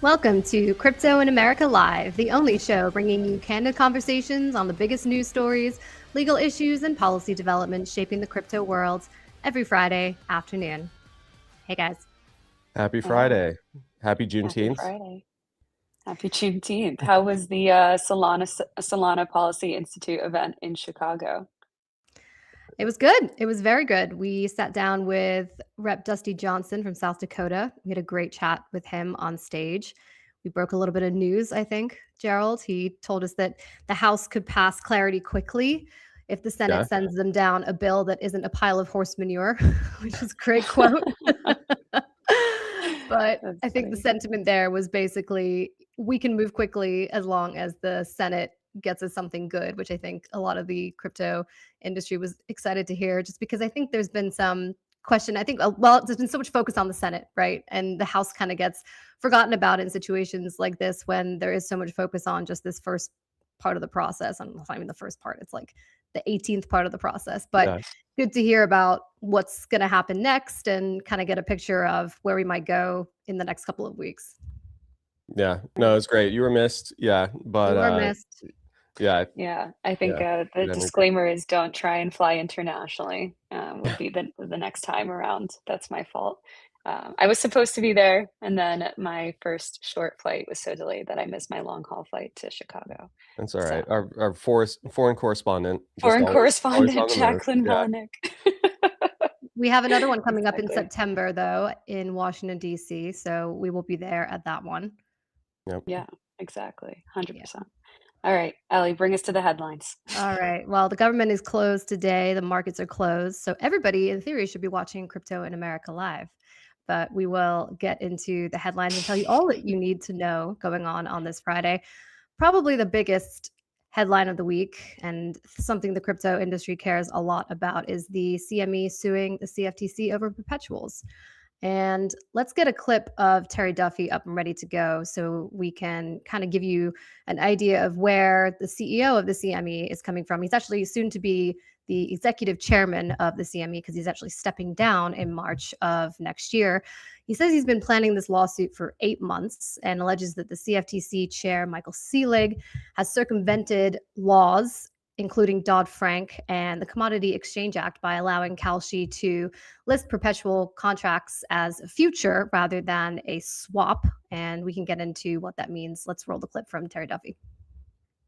Welcome to Crypto in America Live, the only show bringing you candid conversations on the biggest news stories, legal issues, and policy developments shaping the crypto world every Friday afternoon. Hey, guys. Happy Friday. Happy Juneteenth. Happy Friday. Happy Juneteenth. How was the Solana Policy Institute event in Chicago? It was good. It was very good. We sat down with Rep. Dusty Johnson from South Dakota. We had a great chat with him on stage. We broke a little bit of news, I think, Gerald. He told us that the House could pass clarity quickly if the Senate sends them down a bill that isn't a pile of horse manure, which is a great quote. But I think the sentiment there was basically, we can move quickly as long as the Senate gets us something good, which I think a lot of the crypto industry was excited to hear, just because I think there's been some question. I think, well, there's been so much focus on the Senate, right? And the House kind of gets forgotten about in situations like this when there is so much focus on just this first part of the process. And it's not even the first part, it's like the 18th part of the process. But good to hear about what's going to happen next and kind of get a picture of where we might go in the next couple of weeks. Yeah, no, it's great. You were missed. Yeah, but you were missed. Yeah, I think the disclaimer is don't try and fly internationally would be the next time around. That's my fault. I was supposed to be there, and then my first short flight was so delayed that I missed my long haul flight to Chicago. That's all right. Our foreign correspondent. Jacqueline Volnick. We have another one coming up in September, though, in Washington, D.C., so we will be there at that one. Yep. Yeah, exactly. 100%. All right, Ellie, bring us to the headlines. All right. Well, the government is closed today. The markets are closed. So everybody, in theory, should be watching Crypto in America Live. But we will get into the headlines and tell you all that you need to know going on this Friday. Probably the biggest headline of the week, and something the crypto industry cares a lot about, is the CME suing the CFTC over perpetuals. And let's get a clip of Terry Duffy up and ready to go so we can kind of give you an idea of where the CEO of the CME is coming from. He's actually soon to be the executive chairman of the CME because he's actually stepping down in March of next year. He says he's been planning this lawsuit for 8 months and alleges that the CFTC chair, Michael Selig, has circumvented laws, including Dodd-Frank and the Commodity Exchange Act, by allowing Kalshi to list perpetual contracts as a future rather than a swap. And we can get into what that means. Let's roll the clip from Terry Duffy.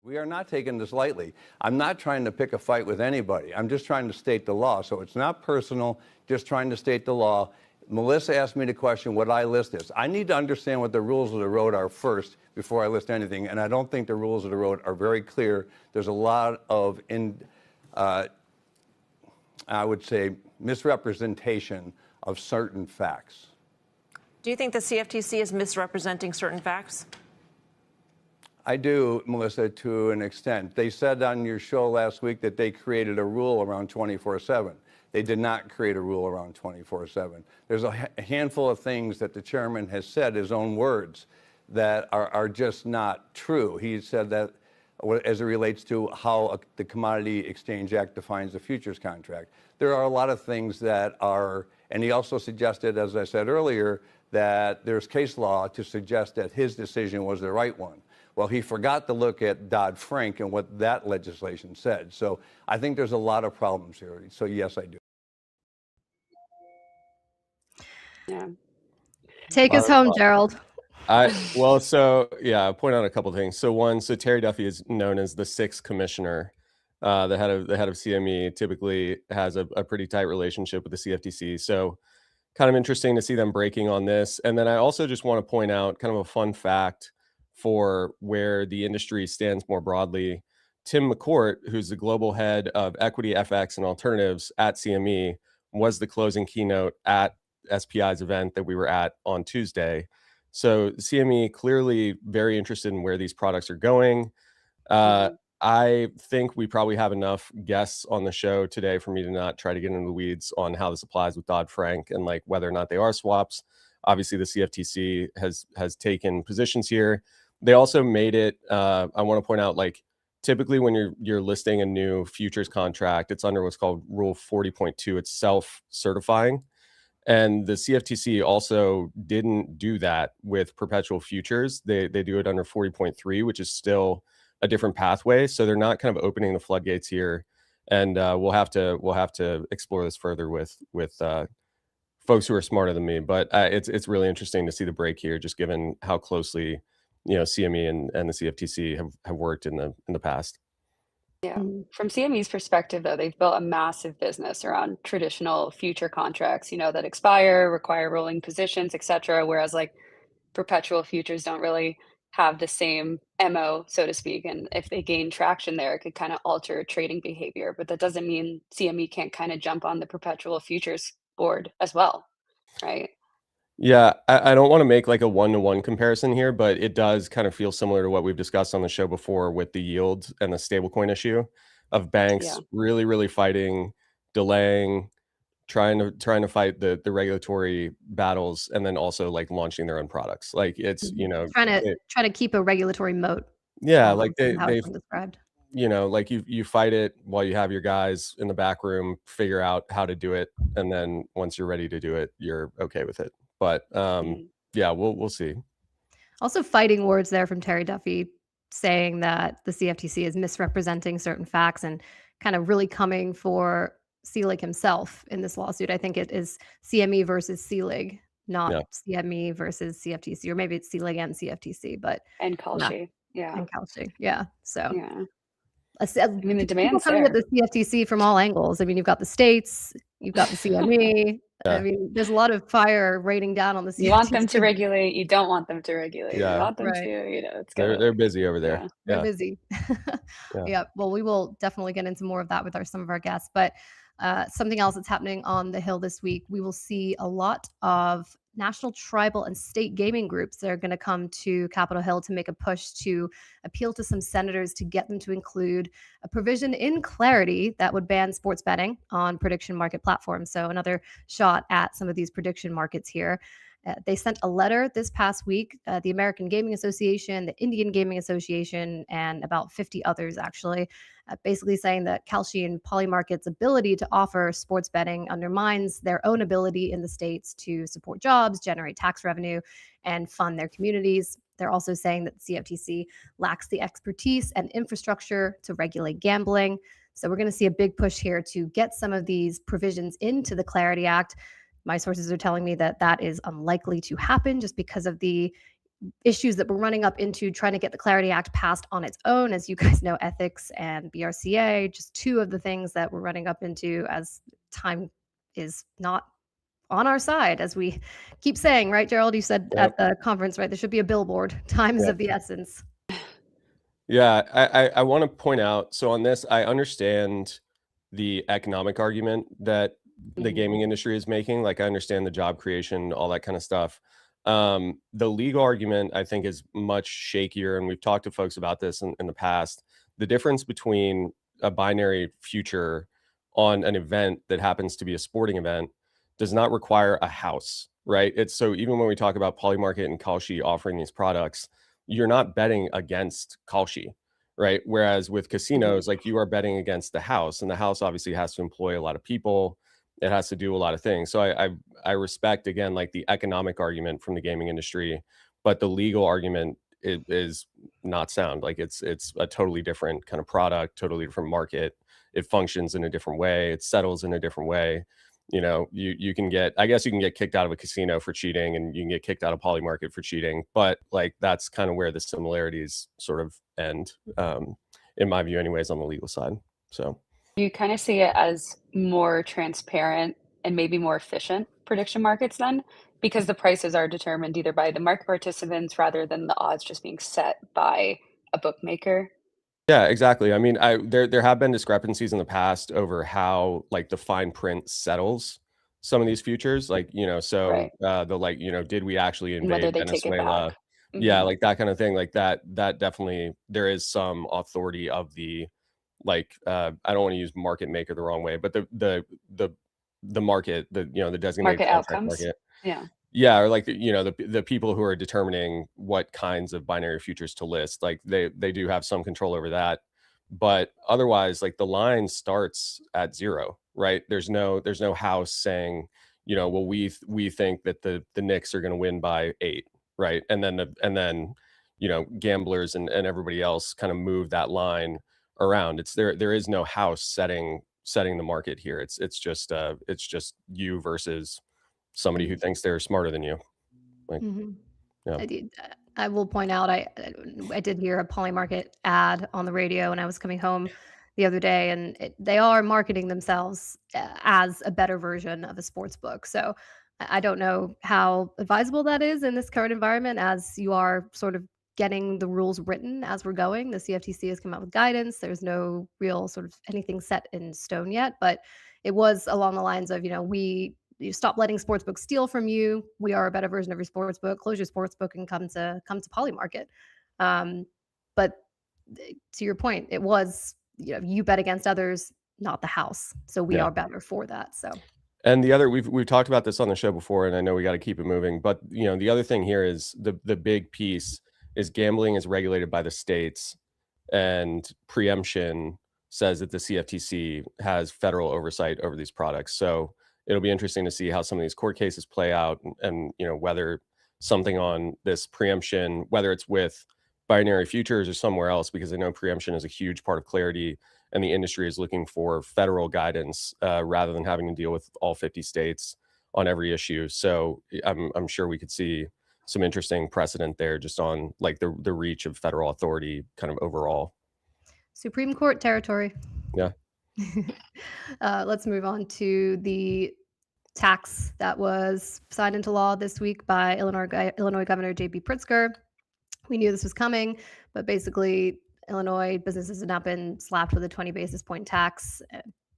We are not taking this lightly. I'm not trying to pick a fight with anybody. I'm just trying to state the law. So it's not personal, just trying to state the law. Melissa asked me the question, would I list this? I need to understand what the rules of the road are first before I list anything, and I don't think the rules of the road are very clear. There's a lot of, I would say, misrepresentation of certain facts. Do you think the CFTC is misrepresenting certain facts? I do, Melissa, to an extent. They said on your show last week that they created a rule around 24/7. They did not create a rule around 24/7. There's a handful of things that the chairman has said, his own words, that are just not true. He said that as it relates to how the Commodity Exchange Act defines the futures contract. There are a lot of things that are, and he also suggested, as I said earlier, that there's case law to suggest that his decision was the right one. Well, he forgot to look at Dodd-Frank and what that legislation said. So I think there's a lot of problems here. So yes, I do. Yeah. Take us home, Gerald. I'll point out a couple of things. So Terry Duffy is known as the sixth commissioner. The head of CME typically has a pretty tight relationship with the CFTC. So kind of interesting to see them breaking on this. And then I also just want to point out kind of a fun fact for where the industry stands more broadly. Tim McCourt, who's the global head of equity, FX, and alternatives at CME, was the closing keynote at SPI's event that we were at on Tuesday. So CME clearly very interested in where these products are going. I think we probably have enough guests on the show today for me to not try to get into the weeds on how this applies with Dodd-Frank and like whether or not they are swaps. Obviously, the CFTC has taken positions here. They also made it, I want to point out, like, typically when you're listing a new futures contract, it's under what's called Rule 40.2. It's self-certifying. And the CFTC also didn't do that with perpetual futures. They do it under 40.3, which is still a different pathway. So they're not kind of opening the floodgates here. And we'll have to explore this further with folks who are smarter than me. But it's really interesting to see the break here, just given how closely CME and the CFTC have worked in the past. Yeah. From CME's perspective, though, they've built a massive business around traditional future contracts, that expire, require rolling positions, et cetera. Whereas like perpetual futures don't really have the same MO, so to speak. And if they gain traction there, it could kind of alter trading behavior. But that doesn't mean CME can't kind of jump on the perpetual futures board as well, right? Yeah, I don't want to make like a one-to-one comparison here, but it does kind of feel similar to what we've discussed on the show before with the yield and the stablecoin issue of banks really, really fighting, delaying, trying to fight the regulatory battles, and then also like launching their own products. Like it's trying to keep a regulatory moat. Yeah, like how they've it's been described. like you fight it while you have your guys in the back room figure out how to do it, and then once you're ready to do it, you're okay with it. But yeah, we'll see. Also, fighting words there from Terry Duffy saying that the CFTC is misrepresenting certain facts and kind of really coming for Selig himself in this lawsuit. I think it is CME versus Selig, not CME versus CFTC, or maybe it's Selig and CFTC, but and Kalshi, and Kalshi, yeah. So yeah. I mean, the demand's coming at the CFTC from all angles. I mean, you've got the states, you've got the CME. I mean, there's a lot of fire raining down on the CFTC. You want them to regulate. You don't want them to regulate. Yeah. You want them to, it's good. They're busy over there. Yeah. They're busy. Yeah. Well, we will definitely get into more of that with some of our guests. But something else that's happening on the Hill this week, we will see a lot of national, tribal, and state gaming groups that are going to come to Capitol Hill to make a push to appeal to some senators to get them to include a provision in Clarity that would ban sports betting on prediction market platforms. So another shot at some of these prediction markets here. They sent a letter this past week, the American Gaming Association, the Indian Gaming Association, and about 50 others, actually, basically saying that Kalshi and Polymarket's ability to offer sports betting undermines their own ability in the states to support jobs, generate tax revenue, and fund their communities. They're also saying that the CFTC lacks the expertise and infrastructure to regulate gambling. So we're going to see a big push here to get some of these provisions into the Clarity Act. My sources are telling me that that is unlikely to happen just because of the issues that we're running up into trying to get the Clarity Act passed on its own. As you guys know, ethics and BRCA, just two of the things that we're running up into as time is not on our side, as we keep saying, right, Gerald? You said at the conference, right, there should be a billboard. Time is of the essence. Yeah, I want to point out, so on this, I understand the economic argument that the gaming industry is making. Like, I understand the job creation, all that kind of stuff. The legal argument, I think, is much shakier, and we've talked to folks about this in the past. The difference between a binary future on an event that happens to be a sporting event does not require a house, right? It's so even when we talk about Polymarket and Kalshi offering these products, you're not betting against Kalshi, right? Whereas with casinos, like, you are betting against the house, and the house obviously has to employ a lot of people. It has to do a lot of things. So I respect, again, like, the economic argument from the gaming industry, but the legal argument is not sound. Like, it's a totally different kind of product, totally different market. It functions in a different way. It settles in a different way. You can get, I guess you can get kicked out of a casino for cheating, and you can get kicked out of Polymarket for cheating, but like, that's kind of where the similarities sort of end, in my view anyways, on the legal side. So you kind of see it as more transparent and maybe more efficient prediction markets then, because the prices are determined either by the market participants rather than the odds just being set by a bookmaker. Yeah, exactly. I mean, there have been discrepancies in the past over how, like, the fine print settles some of these futures, like, so did we actually invade Venezuela? Yeah, like that kind of thing. Like that definitely, there is some authority of the, like, I don't want to use market maker the wrong way, but the market, the designated market contract outcomes. market. Yeah, or like the people who are determining what kinds of binary futures to list, like they do have some control over that, but otherwise, like, the line starts at zero, right? There's no house saying, well, we think that the Knicks are going to win by 8, right? And then gamblers and everybody else kind of move that line around. There is no house setting the market here. It's just you versus somebody who thinks they're smarter than you. Like, yeah. I will point out, I did hear a Polymarket ad on the radio when I was coming home the other day, and they are marketing themselves as a better version of a sports book. So I don't know how advisable that is in this current environment, as you are sort of getting the rules written as we're going. The CFTC has come out with guidance. There's no real sort of anything set in stone yet, but it was along the lines of, you stop letting sportsbooks steal from you. We are a better version of your sportsbook. Close your sportsbook and come to Polymarket. But to your point, it was you bet against others, not the house. So we are better for that. So. And the other, we've talked about this on the show before, and I know we got to keep it moving. But the other thing here is the big piece is gambling is regulated by the states, and preemption says that the CFTC has federal oversight over these products. So it'll be interesting to see how some of these court cases play out, and whether something on this preemption, whether it's with binary futures or somewhere else, because I know preemption is a huge part of clarity, and the industry is looking for federal guidance rather than having to deal with all 50 states on every issue. So I'm sure we could see some interesting precedent there, just on like the reach of federal authority kind of overall. Supreme Court territory. Yeah. Let's move on to the tax that was signed into law this week by Illinois Governor J.B. Pritzker. We knew this was coming, but basically Illinois businesses have now been slapped with a 20 basis point tax.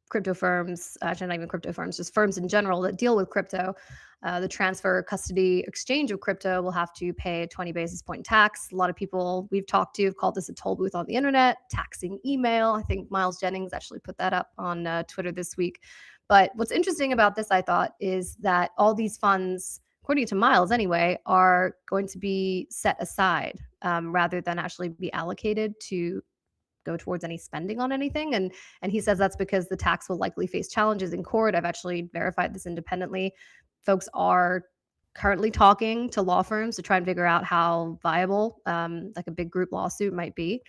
Crypto firms, actually not even crypto firms, just firms in general that deal with crypto, the transfer, custody, exchange of crypto will have to pay a 20 basis point tax. A lot of people we've talked to have called this a toll booth on the internet, taxing email. I think Miles Jennings actually put that up on Twitter this week. But what's interesting about this, I thought, is that all these funds, according to Miles anyway, are going to be set aside rather than actually be allocated to go towards any spending on anything. And he says that's because the tax will likely face challenges in court. I've actually verified this independently. Folks are currently talking to law firms to try and figure out how viable like a big group lawsuit might be.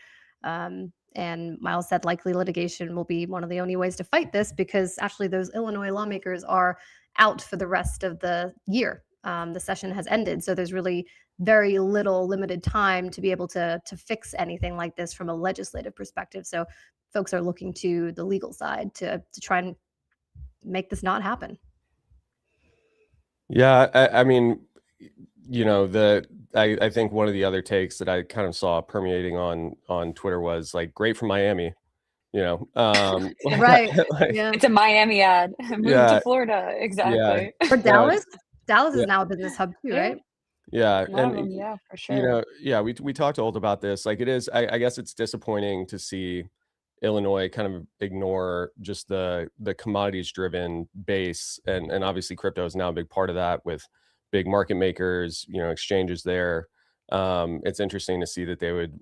And Miles said likely litigation will be one of the only ways to fight this, because actually those Illinois lawmakers are out for the rest of the year. The session has ended, so there's really very limited time to be able to fix anything like this from a legislative perspective. So folks are looking to the legal side to try and make this not happen. Yeah, I mean, I think one of the other takes that I kind of saw permeating on Twitter was like, great for Miami, right? Like, yeah, it's a Miami ad. Move to Florida, exactly. Or Dallas. Dallas is now a business hub too, right? Yeah, and yeah, for sure. We talked to Old about this. Like, it is, I guess it's disappointing to see Illinois kind of ignore just the commodities driven base, and obviously crypto is now a big part of that, with big market makers, exchanges there. It's interesting to see that they would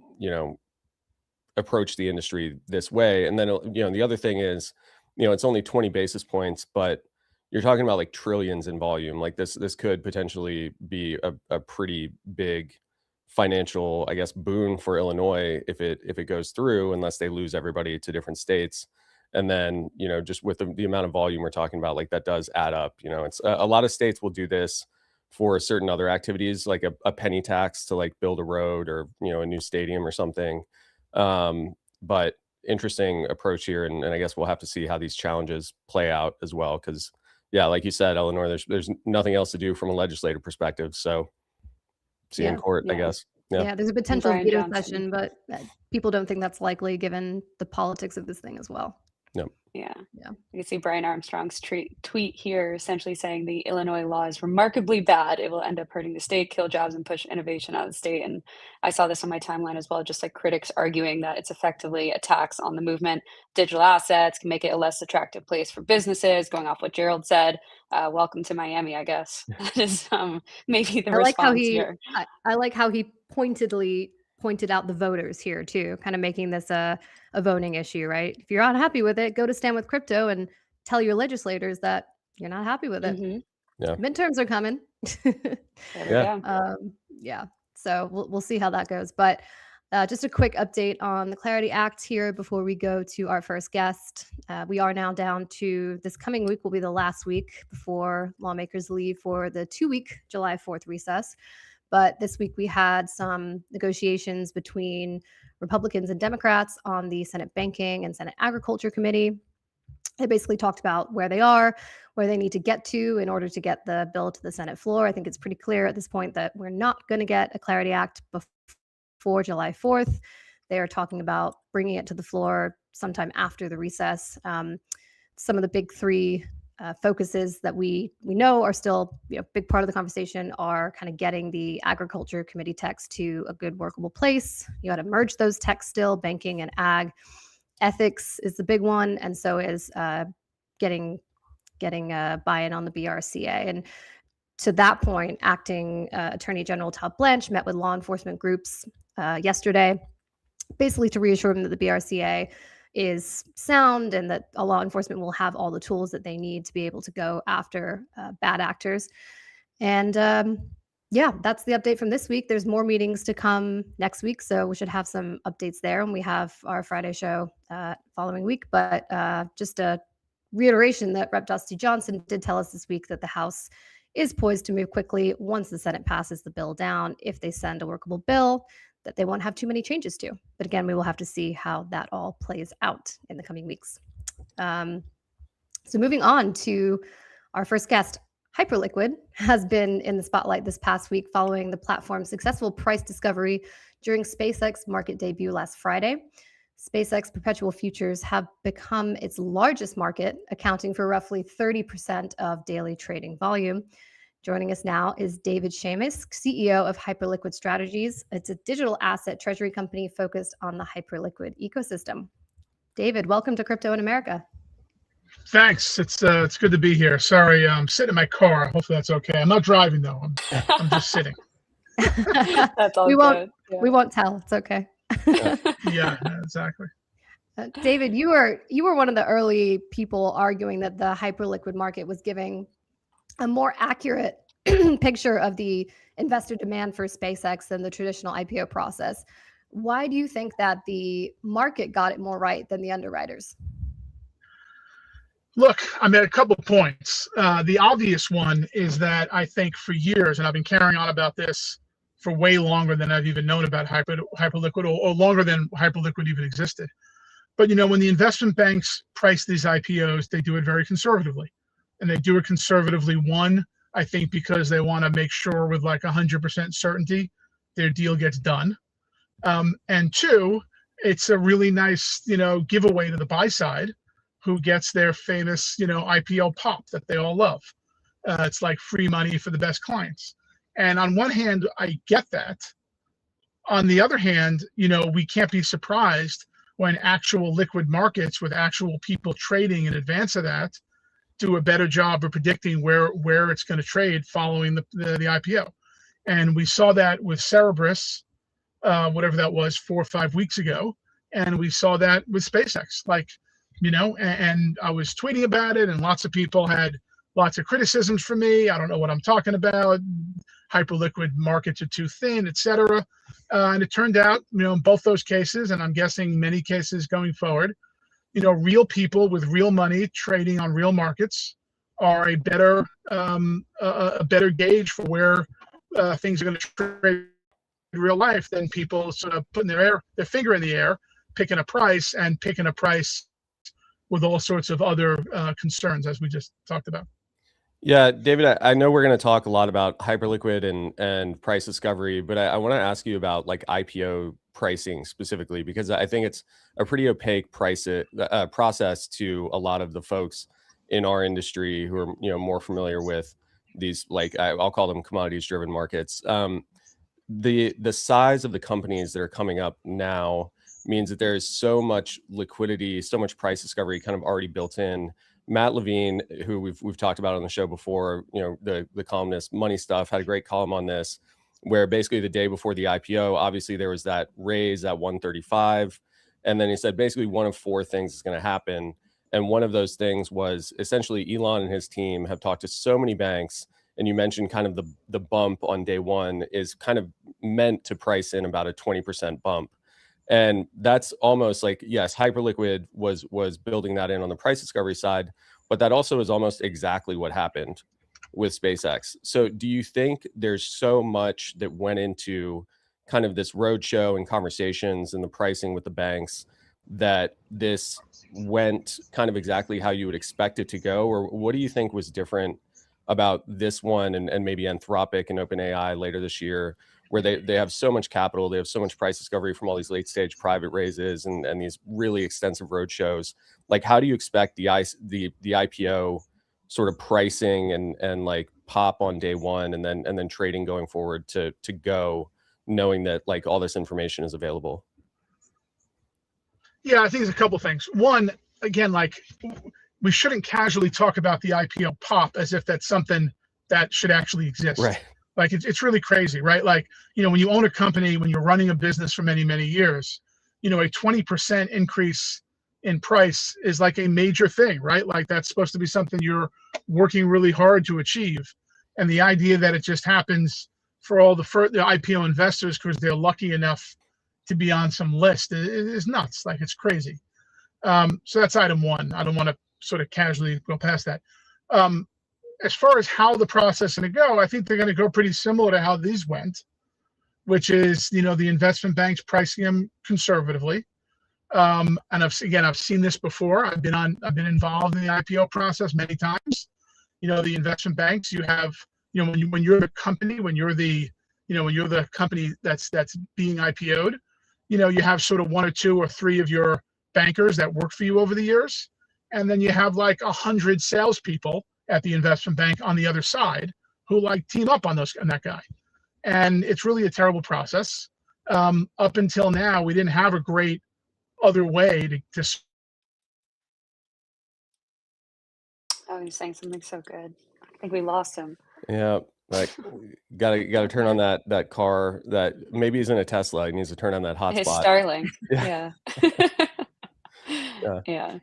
approach the industry this way. And then the other thing is, it's only 20 basis points, but you're talking about like trillions in volume. Like this could potentially be a pretty big financial, I guess, boon for Illinois if it goes through, unless they lose everybody to different states. And then, just with the amount of volume we're talking about, like that does add up. It's a lot of states will do this for certain other activities, like a penny tax to like build a road or, a new stadium or something. But interesting approach here. And I guess we'll have to see how these challenges play out as well. Because yeah, like you said, Illinois, there's nothing else to do from a legislative perspective. So see in court, I guess. Yeah, there's a potential veto session, but people don't think that's likely given the politics of this thing as well. Yeah. You can see Brian Armstrong's tweet here, essentially saying the Illinois law is remarkably bad. It will end up hurting the state, kill jobs, and push innovation out of the state. And I saw this on my timeline as well, just like critics arguing that it's effectively a tax on the movement. Digital assets can make it a less attractive place for businesses, going off what Gerald said. Welcome to Miami, I guess. That is maybe the response here. I like how he pointed out the voters here too, kind of making this a voting issue, right? If you're not happy with it, go to Stand With Crypto and tell your legislators that you're not happy with it. Yeah. Midterms are coming. Yeah. Yeah. So we'll see how that goes. But just a quick update on the Clarity Act here before we go to our first guest. We are now down to this coming week will be the last week before lawmakers leave for the 2-week July 4th recess. But this week we had some negotiations between Republicans and Democrats on the Senate Banking and Senate Agriculture Committee. They basically talked about where they are, where they need to get to in order to get the bill to the Senate floor. I think it's pretty clear at this point that we're not going to get a Clarity Act before July 4th. They are talking about bringing it to the floor sometime after the recess. Some of the big three focuses that we know are still a big part of the conversation are kind of getting the Agriculture Committee text to a good workable place. You got to merge those texts still, banking and ag. Ethics is the big one, and so is getting buy-in on the BRCA. And to that point, acting Attorney General Todd Blanche met with law enforcement groups yesterday, basically to reassure them that the BRCA is sound and that law enforcement will have all the tools that they need to be able to go after bad actors. And yeah, that's the update from this week. There's more meetings to come next week, so we should have some updates there. And we have our Friday show following week. But just a reiteration that Rep. Dusty Johnson did tell us this week that the House is poised to move quickly once the Senate passes the bill down. If they send a workable bill, that they won't have too many changes to. But again, we will have to see how that all plays out in the coming weeks. So moving on to our first guest, Hyperliquid has been in the spotlight this past week following the platform's successful price discovery during SpaceX market debut last Friday. SpaceX perpetual futures have become its largest market, accounting for roughly 30% of daily trading volume. Joining us now is David Schamis, CEO of Hyperliquid Strategies. It's a digital asset treasury company focused on the Hyperliquid ecosystem. David, welcome to Crypto in America. Thanks. It's good to be here. Sorry, I'm sitting in my car. Hopefully that's okay. I'm not driving though. I'm just sitting. That's all good. Yeah. We won't tell. It's okay. Yeah, exactly. David, you were one of the early people arguing that the Hyperliquid market was giving a more accurate picture of the investor demand for SpaceX than the traditional IPO process. Why do you think that the market got it more right than the underwriters? Look, I made a couple of points. The obvious one is that I think for years, and I've been carrying on about this for way longer than I've even known about Hyperliquid, or longer than Hyperliquid even existed. But when the investment banks price these IPOs, they do it very conservatively. And they do it conservatively, one, I think because they want to make sure with like 100% certainty their deal gets done. And two, it's a really nice, giveaway to the buy side who gets their famous, IPO pop that they all love. It's like free money for the best clients. And on one hand, I get that. On the other hand, we can't be surprised when actual liquid markets with actual people trading in advance of that do a better job of predicting where it's going to trade following the IPO. And we saw that with Cerberus, whatever that was, 4 or 5 weeks ago. And we saw that with SpaceX, and I was tweeting about it and lots of people had lots of criticisms for me. I don't know what I'm talking about. Hyperliquid markets are too thin, et cetera. And it turned out, in both those cases, and I'm guessing many cases going forward, real people with real money trading on real markets are a better gauge for where things are going to trade in real life than people sort of putting their finger in the air, picking a price with all sorts of other concerns, as we just talked about. Yeah, David, I know we're going to talk a lot about Hyperliquid and price discovery, but I want to ask you about like IPO pricing specifically, because I think it's a pretty opaque process to a lot of the folks in our industry who are more familiar with these, like I'll call them commodities driven markets. The size of the companies that are coming up now means that there is so much liquidity, so much price discovery kind of already built in. Matt Levine, who we've talked about on the show before, the columnist Money Stuff, had a great column on this, where basically the day before the IPO, obviously there was that raise at 135, and then he said basically one of 4 things is going to happen, and one of those things was essentially Elon and his team have talked to so many banks and you mentioned kind of the bump on day one is kind of meant to price in about a 20% bump. And that's almost like, yes, Hyperliquid was building that in on the price discovery side, but that also is almost exactly what happened with SpaceX. So do you think there's so much that went into kind of this roadshow and conversations and the pricing with the banks that this went kind of exactly how you would expect it to go? Or what do you think was different about this one and maybe Anthropic and OpenAI later this year, where they have so much capital, they have so much price discovery from all these late stage private raises and these really extensive roadshows? Like, how do you expect the IPO sort of pricing and like pop on day one and then trading going forward to go, knowing that like all this information is available? Yeah, I think there's a couple things. One, again, like we shouldn't casually talk about the IPO pop as if that's something that should actually exist. Right. Like it's really crazy, right? Like, you know, when you own a company, when you're running a business for many, many years, you know, a 20% increase in price is like a major thing, right? Like that's supposed to be something you're working really hard to achieve. And the idea that it just happens for all the IPO investors because they're lucky enough to be on some list is nuts. Like it's crazy. So that's item one. I don't want to sort of casually go past that. As far as how the process is going to go, I think they're going to go pretty similar to how these went, which is, you know, the investment banks pricing them conservatively. And I've seen this before. I've been involved in the IPO process many times. You know, the investment banks, you have, you know, when you're the company, when you're the company that's being IPO'd, you know, you have sort of one or two or three of your bankers that work for you over the years. And then you have like 100 salespeople at the investment bank on the other side who like team up on that guy. And it's really a terrible process. Up until now, we didn't have a great other way to. Oh, he's saying something so good. I think we lost him. Yeah. Like gotta turn on that car that maybe he's in a Tesla. He needs to turn on that hotspot. His Starlink. Yeah. Yeah. Yeah.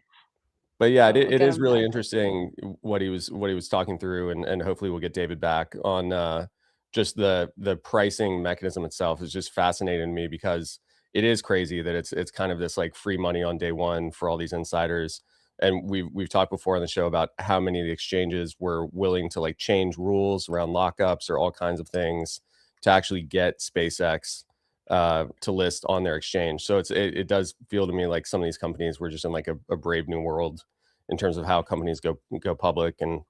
But yeah, We'll it get is him really back. interesting what he was talking through, and hopefully we'll get David back on just the pricing mechanism itself is just fascinating to me, because it is crazy that it's kind of this like free money on day one for all these insiders. And we've talked before on the show about how many of the exchanges were willing to like change rules around lockups or all kinds of things to actually get SpaceX to list on their exchange. So it does feel to me like some of these companies were just in like a brave new world in terms of how companies go public. And,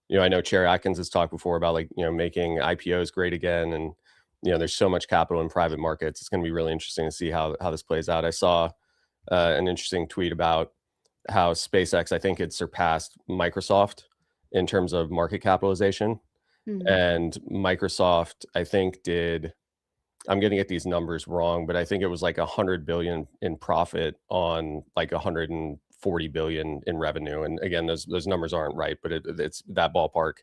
you know, I know Chair Atkins has talked before about like, you know, making IPOs great again. And, you know, there's so much capital in private markets. It's going to be really interesting to see how this plays out. I saw an interesting tweet about how SpaceX, I think, had surpassed Microsoft in terms of market capitalization. Mhm. And Microsoft, I think, I'm going to get these numbers wrong, but I think it was like 100 billion in profit on like 140 billion in revenue. And again, those numbers aren't right, but it's that ballpark.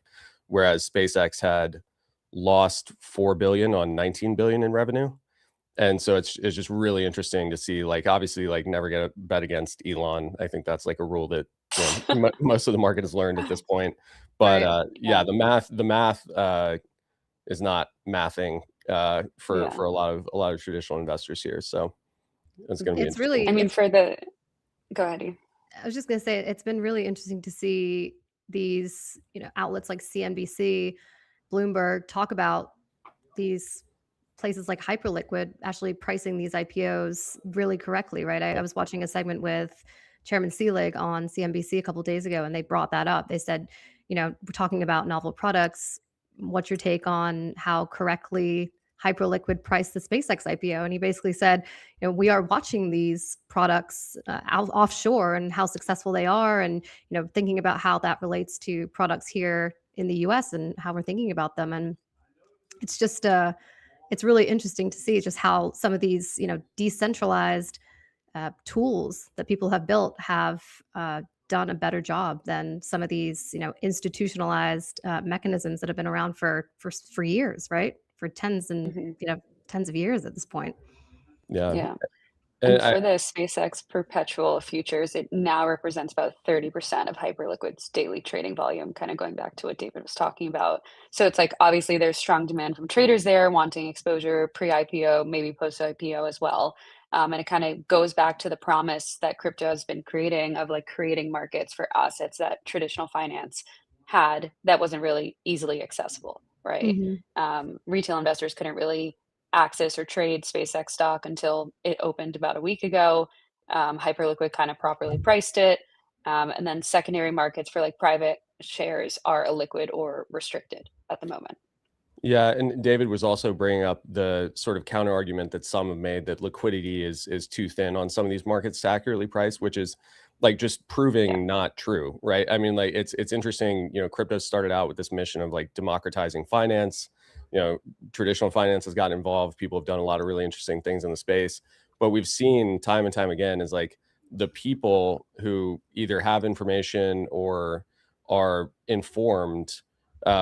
Whereas SpaceX had lost 4 billion on 19 billion in revenue. And so it's just really interesting to see, like, obviously, like, never get a bet against Elon. I think that's like a rule that, you know, most of the market has learned at this point. But Right. yeah, the math is not mathing for a lot of traditional investors here. So it's going to be It's interesting. really, I mean, go ahead. Eve. I was just going to say, it's been really interesting to see these, you know, outlets like CNBC, Bloomberg talk about these places like Hyperliquid actually pricing these IPOs really correctly, right? I was watching a segment with Chairman Selig on CNBC a couple of days ago, and they brought that up. They said, you know, we're talking about novel products. What's your take on how correctly Hyperliquid priced the SpaceX IPO? And he basically said, you know, we are watching these products offshore and how successful they are, and, you know, thinking about how that relates to products here in the US and how we're thinking about them. And it's just it's really interesting to see just how some of these, you know, decentralized tools that people have built have done a better job than some of these, you know, institutionalized mechanisms that have been around for years, right? For tens and Mhm. you know, tens of years at this point. Yeah. Yeah. And for the SpaceX perpetual futures, it now represents about 30% of Hyperliquid's daily trading volume, kind of going back to what David was talking about. So it's like, obviously there's strong demand from traders there wanting exposure pre-IPO, maybe post-IPO as well. And it kind of goes back to the promise that crypto has been creating of like creating markets for assets that traditional finance had that wasn't really easily accessible, right? Retail investors couldn't really access or trade SpaceX stock until it opened about a week ago. Hyperliquid kind of properly priced it. And then secondary markets for like private shares are illiquid or restricted at the moment. Yeah, and David was also bringing up the sort of counter argument that some have made that liquidity is too thin on some of these markets to accurately price, which is like just proving not true, right? I mean, like it's interesting, you know, crypto started out with this mission of like democratizing finance. You know, traditional finance has gotten involved. People have done a lot of really interesting things in the space, but we've seen time and time again is like the people who either have information or are informed,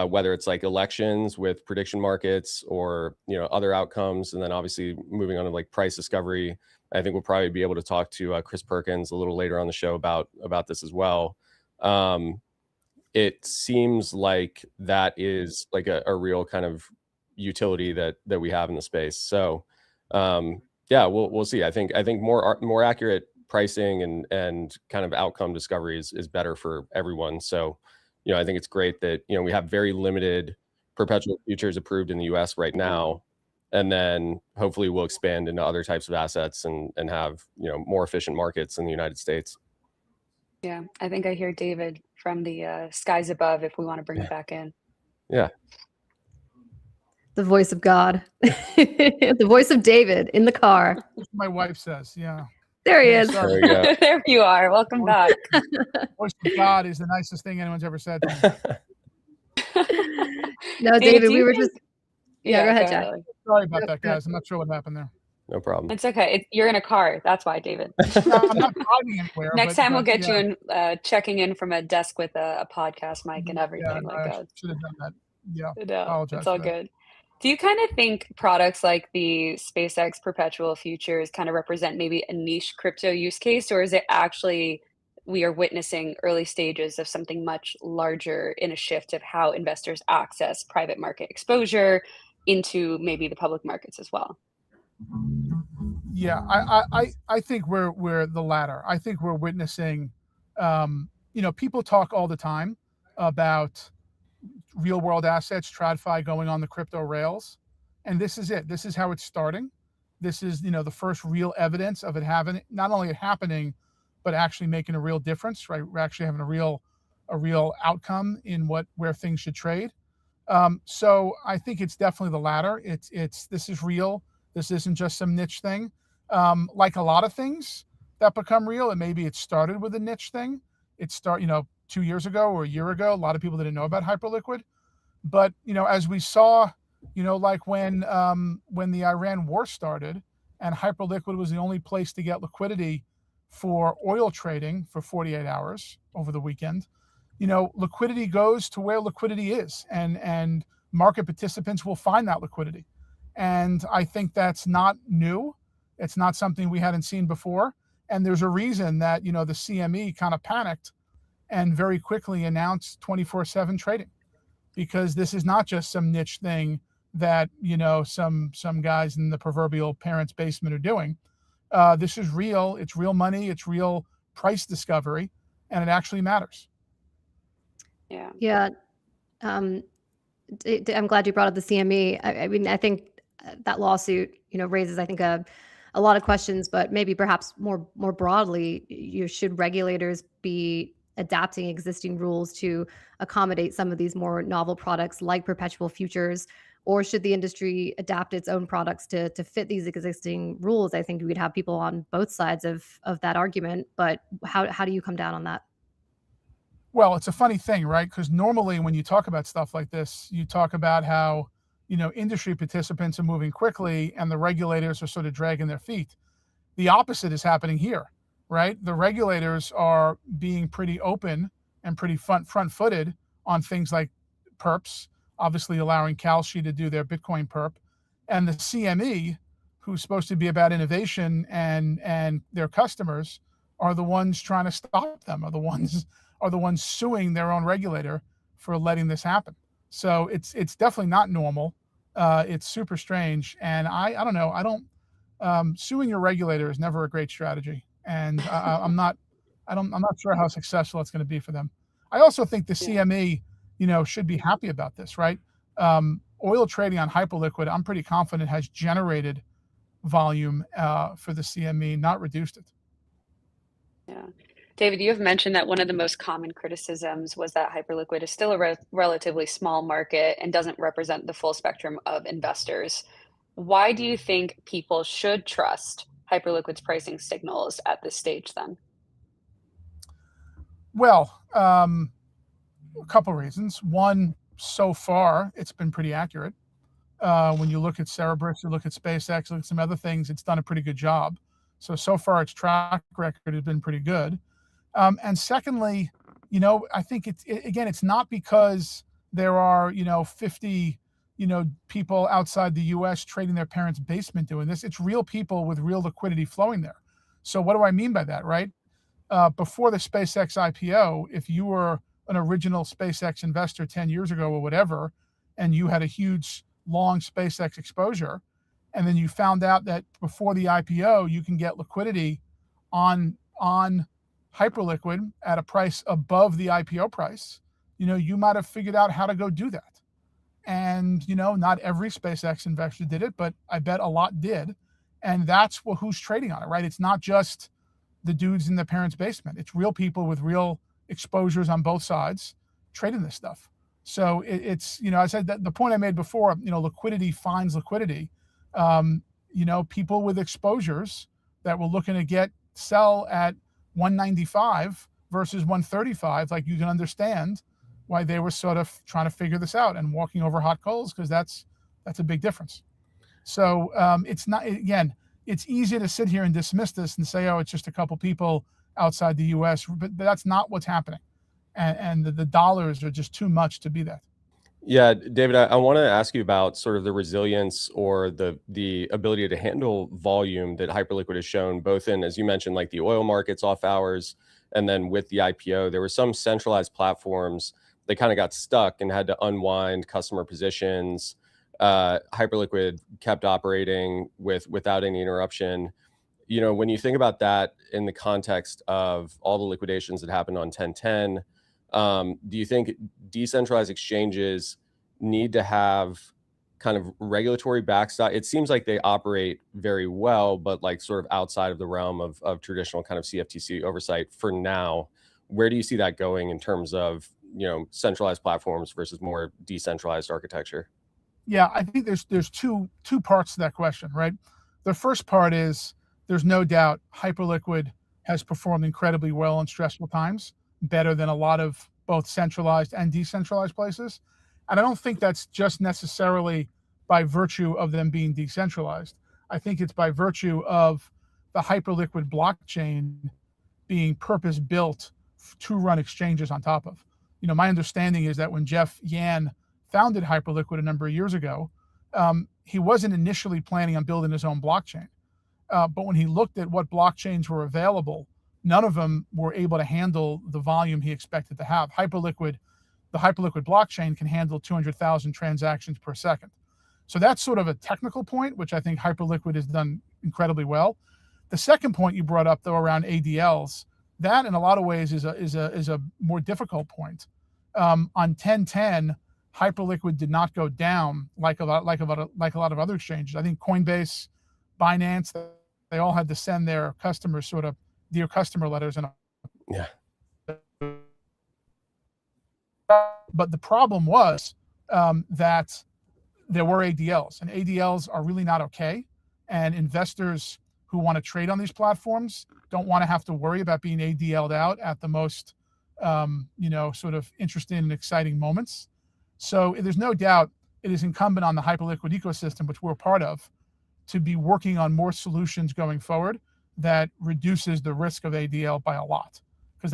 whether it's like elections with prediction markets or, you know, other outcomes. And then obviously moving on to like price discovery. I think we'll probably be able to talk to Chris Perkins a little later on the show about this as well. It seems like that is like a real kind of utility that we have in the space. So yeah, we'll see. I think more accurate pricing and kind of outcome discovery is better for everyone. So, you know, I think it's great that, you know, we have very limited perpetual futures approved in the US right now. And then hopefully we'll expand into other types of assets and have, you know, more efficient markets in the United States. Yeah, I think I hear David from the skies above if we want to bring it back in. Yeah. The voice of God. The voice of David in the car. My wife says, yeah. There he is. There we go. There you are. Welcome back. Voice of God is the nicest thing anyone's ever said to me. No, David, we were just... Yeah, go ahead, Jack. Sorry about that, guys. I'm not sure what happened there. No problem. It's okay. You're in a car. That's why, David. No, I'm not driving anywhere. Next time we'll get you in checking in from a desk with a podcast mic and everything like that. Should have done that. Yeah. No, it's all good. Do you kind of think products like the SpaceX perpetual futures kind of represent maybe a niche crypto use case, or is it actually we are witnessing early stages of something much larger in a shift of how investors access private market exposure into maybe the public markets as well? Yeah, I think we're the latter. I think we're witnessing, you know, people talk all the time about real world assets, TradFi going on the crypto rails. And this is it. This is how it's starting. This is, you know, the first real evidence of it having, not only it happening, but actually making a real difference, right? We're actually having a real outcome in where things should trade. So I think it's definitely the latter. This is real. This isn't just some niche thing. Like a lot of things that become real, and maybe it started with a niche thing. You know, 2 years ago or a year ago, a lot of people didn't know about Hyperliquid. But, you know, as we saw, you know, like when the Iran war started and Hyperliquid was the only place to get liquidity for oil trading for 48 hours over the weekend, you know, liquidity goes to where liquidity is, and market participants will find that liquidity. And I think that's not new. It's not something we hadn't seen before. And there's a reason that, you know, the CME kind of panicked and very quickly announced 24/7 trading, because this is not just some niche thing that, you know, some guys in the proverbial parents' basement are doing. This is real. It's real money. It's real price discovery, and it actually matters. Yeah. Yeah. I'm glad you brought up the CME. I mean, I think that lawsuit, you know, raises, I think, a lot of questions, but maybe perhaps more broadly, should regulators be adapting existing rules to accommodate some of these more novel products like perpetual futures, or should the industry adapt its own products to fit these existing rules? I think we'd have people on both sides of that argument, but how do you come down on that? Well, it's a funny thing, right? Because normally when you talk about stuff like this, you talk about how, you know, industry participants are moving quickly and the regulators are sort of dragging their feet. The opposite is happening here, right? The regulators are being pretty open and pretty front-footed on things like perps, obviously allowing Kalshi to do their Bitcoin perp. And the CME who's supposed to be about innovation and their customers are the ones trying to stop them, are the ones suing their own regulator for letting this happen. So it's definitely not normal. It's super strange, and I don't know. Suing your regulator is never a great strategy, and I'm not sure how successful it's going to be for them. I also think the CME, should be happy about this, right? Oil trading on Hyperliquid, I'm pretty confident, has generated volume for the CME, not reduced it. Yeah. David, you have mentioned that one of the most common criticisms was that Hyperliquid is still a relatively small market and doesn't represent the full spectrum of investors. Why do you think people should trust Hyperliquid's pricing signals at this stage then? Well, a couple reasons. One, so far, it's been pretty accurate. When you look at Cerberus, you look at SpaceX, look at some other things, it's done a pretty good job. So far, its track record has been pretty good. And secondly, I think it's not because there are, 50, people outside the US trading their parents' basement doing this. It's real people with real liquidity flowing there. So what do I mean by that, right? Before the SpaceX IPO, if you were an original SpaceX investor 10 years ago or whatever, and you had a huge long SpaceX exposure, and then you found out that before the IPO, you can get liquidity on Hyperliquid at a price above the IPO price, you might have figured out how to go do that. And, not every SpaceX investor did it, but I bet a lot did. And that's who's trading on it, right? It's not just the dudes in their parents' basement. It's real people with real exposures on both sides trading this stuff. So it's, I said that the point I made before, liquidity finds liquidity. People with exposures that were looking to sell at 195 versus 135, like, you can understand why they were sort of trying to figure this out and walking over hot coals, because that's a big difference. So it's not, again, it's easy to sit here and dismiss this and say, oh, it's just a couple people outside the US, but that's not what's happening. And the dollars are just too much to be that. Yeah, David, I want to ask you about sort of the resilience or the ability to handle volume that Hyperliquid has shown, both in, as you mentioned, like the oil markets off hours, and then with the IPO. There were some centralized platforms that kind of got stuck and had to unwind customer positions. Hyperliquid kept operating without any interruption. When you think about that in the context of all the liquidations that happened on 10/10, do you think decentralized exchanges need to have kind of regulatory backstop? It seems like they operate very well, but like sort of outside of the realm of traditional kind of CFTC oversight for now. Where do you see that going in terms of, centralized platforms versus more decentralized architecture? Yeah, I think there's two parts to that question, right? The first part is, there's no doubt Hyperliquid has performed incredibly well in stressful times, better than a lot of both centralized and decentralized places. And I don't think that's just necessarily by virtue of them being decentralized. I think it's by virtue of the Hyperliquid blockchain being purpose-built to run exchanges on top of. My understanding is that when Jeff Yan founded Hyperliquid a number of years ago, he wasn't initially planning on building his own blockchain. But when he looked at what blockchains were available, none of them were able to handle the volume he expected to have. The Hyperliquid blockchain can handle 200,000 transactions per second. So that's sort of a technical point, which I think Hyperliquid has done incredibly well. The second point you brought up, though, around ADLs, that in a lot of ways is a more difficult point. On 10/10, Hyperliquid did not go down like a lot of other exchanges. I think Coinbase, Binance, they all had to send their customers sort of dear customer letters. Yeah. But the problem was that there were ADLs, and ADLs are really not okay. And investors who want to trade on these platforms don't want to have to worry about being ADL'd out at the most, sort of interesting and exciting moments. So there's no doubt it is incumbent on the Hyperliquid ecosystem, which we're part of, to be working on more solutions going forward that reduces the risk of ADL by a lot, because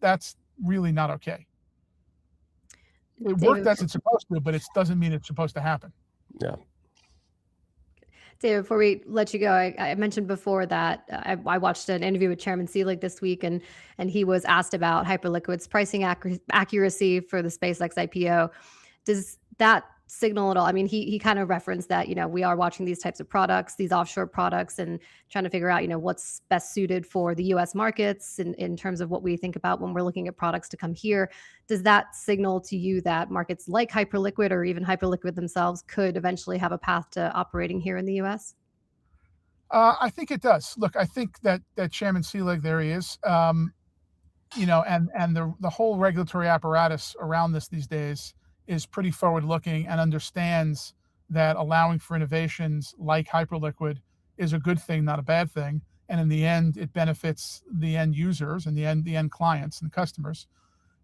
that's really not okay. It worked as it's supposed to, but it doesn't mean it's supposed to happen. Yeah. David, before we let you go, I mentioned before that I watched an interview with Chairman Selig this week, and he was asked about Hyperliquid's pricing accuracy for the SpaceX IPO. Does that signal at all? I mean, he kind of referenced that, we are watching these types of products, these offshore products, and trying to figure out, what's best suited for the US markets in terms of what we think about when we're looking at products to come here. Does that signal to you that markets like Hyperliquid or even Hyperliquid themselves could eventually have a path to operating here in the US? I think it does. Look, I think that Chairman Selig, there he is, and the whole regulatory apparatus around this these days is pretty forward-looking and understands that allowing for innovations like Hyperliquid is a good thing, not a bad thing. And in the end, it benefits the end users and the end clients and customers.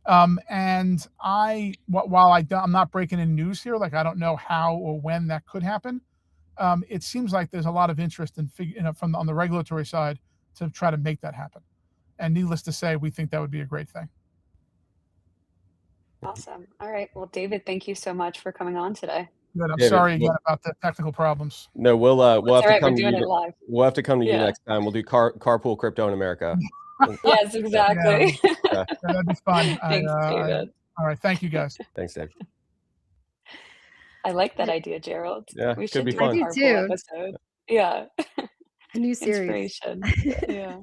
While I'm not breaking in news here, like I don't know how or when that could happen, it seems like there's a lot of interest in on the regulatory side to try to make that happen. And needless to say, we think that would be a great thing. Awesome. All right. Well, David, thank you so much for coming on today. Good. I'm sorry again about the technical problems. No, we'll have to come to you. Live. We'll have to come to you next time. We'll do carpool crypto in America. Yes, exactly. Yeah, that'd be fun. Thanks, David. All right. Thank you, guys. Thanks, Dave. I like that idea, Gerald. Yeah, we could be do fun. a carpool episode. Yeah. A new series. Inspiration. Yeah.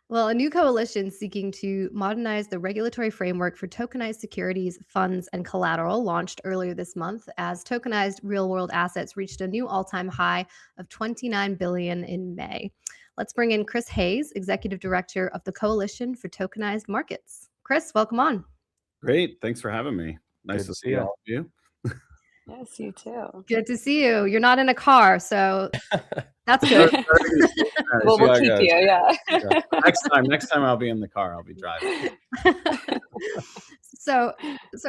Well, a new coalition seeking to modernize the regulatory framework for tokenized securities, funds, and collateral launched earlier this month as tokenized real-world assets reached a new all-time high of $29 billion in May. Let's bring in Chris Hayes, Executive Director of the Coalition for Tokenized Markets. Chris, welcome on. Great. Thanks for having me. Nice to see all of you. Yes, you too. Good to see you. You're not in a car, so that's good. Well, we'll keep you, yeah. Next time I'll be in the car. I'll be driving. So